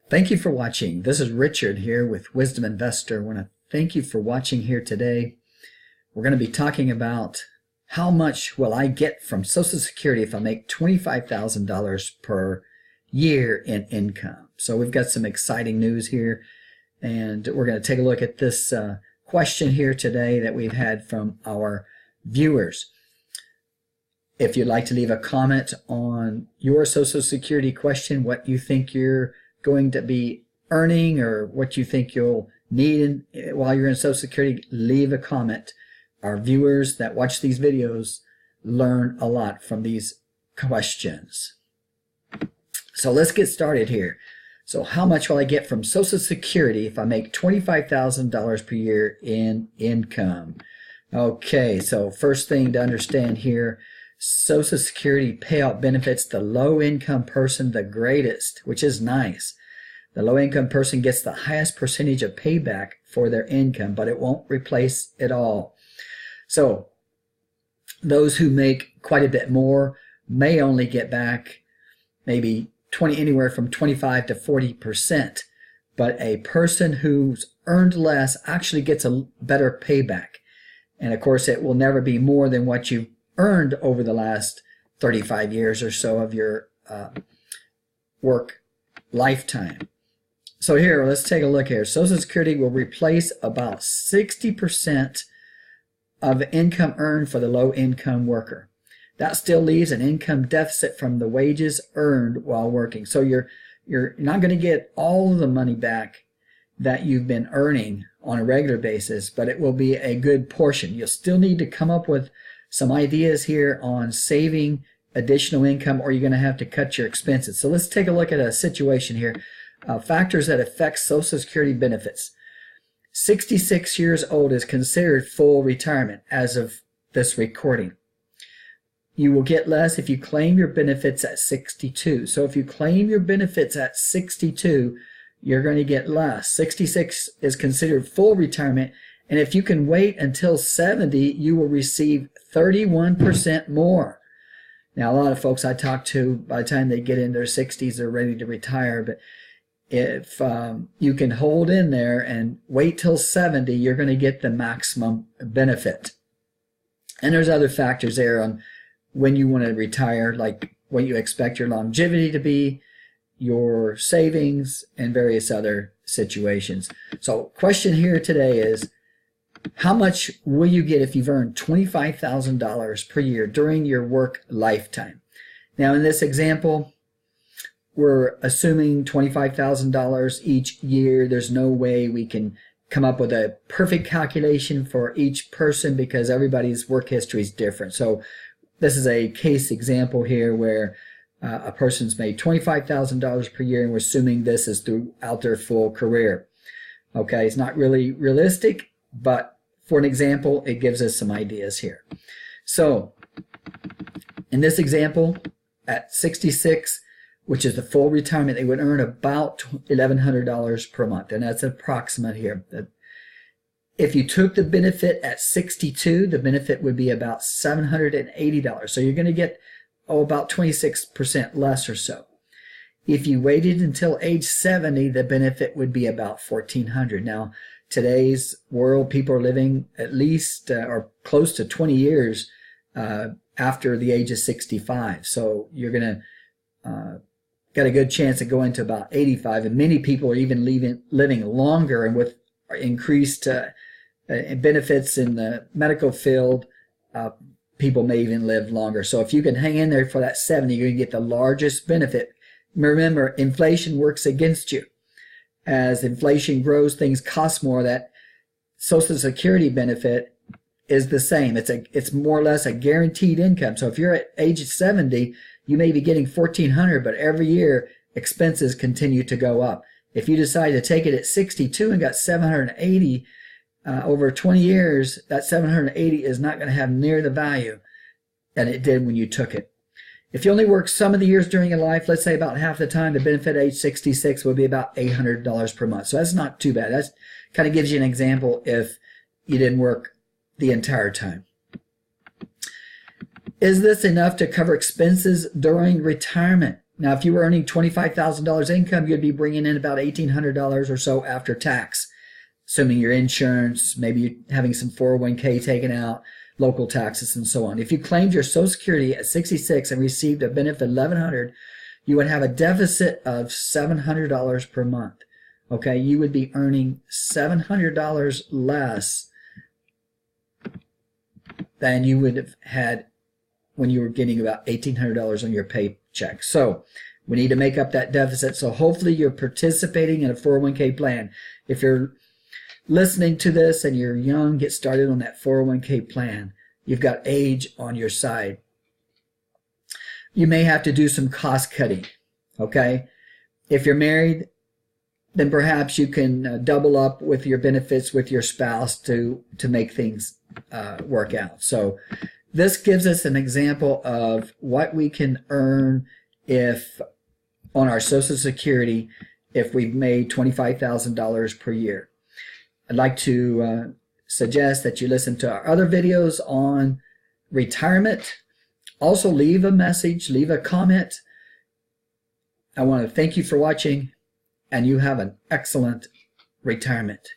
Thank you for watching. This is Richard here with Wisdom Investor. I want to thank you for watching here today. We're going to be talking about how much will I get from Social Security if I make $25,000 per year in income. So we've got some exciting news here, and we're going to take a look at this question here today that we've had from our viewers. If you'd like to leave a comment on your Social Security question, what you think you're going to be earning or what you think you'll need while you're in Social Security, leave a comment. Our viewers that watch these videos learn a lot from these questions. So let's get started here. So how much will I get from Social Security if I make $25,000 per year in income? Okay, so first thing to understand here, Social Security payout benefits the low-income person the greatest, which is nice. The low-income person gets the highest percentage of payback for their income, but it won't replace it all. So those who make quite a bit more may only get back maybe anywhere from 25 to 40%, but a person who's earned less actually gets a better payback. And of course, it will never be more than what you've earned over the last 35 years or so of your work lifetime. So here, let's take a look here. Social Security will replace about 60% of income earned for the low-income worker. That still leaves an income deficit from the wages earned while working. So you're not going to get all of the money back that you've been earning on a regular basis, but it will be a good portion. You'll still need to come up with some ideas here on saving additional income, or you're going to have to cut your expenses. So let's take a look at a situation here. Factors that affect Social Security benefits. 66 years old is considered full retirement as of this recording. You will get less if you claim your benefits at 62. So if you claim your benefits at 62, you're going to get less. 66 is considered full retirement, and if you can wait until 70, you will receive 31% more. Now, a lot of folks I talk to, by the time they get in their 60s, they're ready to retire, but if you can hold in there and wait till 70, you're going to get the maximum benefit. And there's other factors there on when you want to retire, like what you expect your longevity to be, your savings, and various other situations. So question here today is, how much will you get if you've earned $25,000 per year during your work lifetime? Now, in this example, we're assuming $25,000 each year. There's no way we can come up with a perfect calculation for each person because everybody's work history is different. So this is a case example here where a person's made $25,000 per year, and we're assuming this is throughout their full career. Okay, it's not really realistic, but for an example, it gives us some ideas here. So in this example, at 66, which is the full retirement, they would earn about $1,100 per month, and that's approximate here. If you took the benefit at 62, the benefit would be about $780. So you're going to get about 26% less or so. If you waited until age 70, the benefit would be about $1,400. Now, today's world, people are living at least or close to 20 years after the age of 65. So you're going to got a good chance of going to about 85, and many people are even living longer, and with increased benefits in the medical field, people may even live longer. So if you can hang in there for that 70, you're going to get the largest benefit. Remember, inflation works against you. As inflation grows, things cost more. That Social Security benefit is the same. It's more or less a guaranteed income. So if you're at age 70, you may be getting $1,400, but every year expenses continue to go up. If you decide to take it at 62 and got $780 over 20 years, that $780 is not going to have near the value that it did when you took it. If you only work some of the years during your life, let's say about half the time, the benefit at age 66 would be about $800 per month. So that's not too bad. That kind of gives you an example if you didn't work the entire time. Is this enough to cover expenses during retirement? Now, if you were earning $25,000 income, you'd be bringing in about $1,800 or so after tax, assuming your insurance, maybe you're having some 401k taken out, local taxes, and so on. If you claimed your Social Security at 66 and received a benefit of $1,100, you would have a deficit of $700 per month. Okay, you would be earning $700 less than you would have had when you were getting about $1,800 on your paycheck. So we need to make up that deficit. So hopefully you're participating in a 401k plan. If you're listening to this and you're young, get started on that 401k plan. You've got age on your side. You may have to do some cost cutting. Okay, if you're married, then perhaps you can double up with your benefits with your spouse to make things work out. So this gives us an example of what we can earn if on our Social Security if we've made $25,000 per year. I'd like to suggest that you listen to our other videos on retirement. Also leave a message, leave a comment. I want to thank you for watching, and you have an excellent retirement.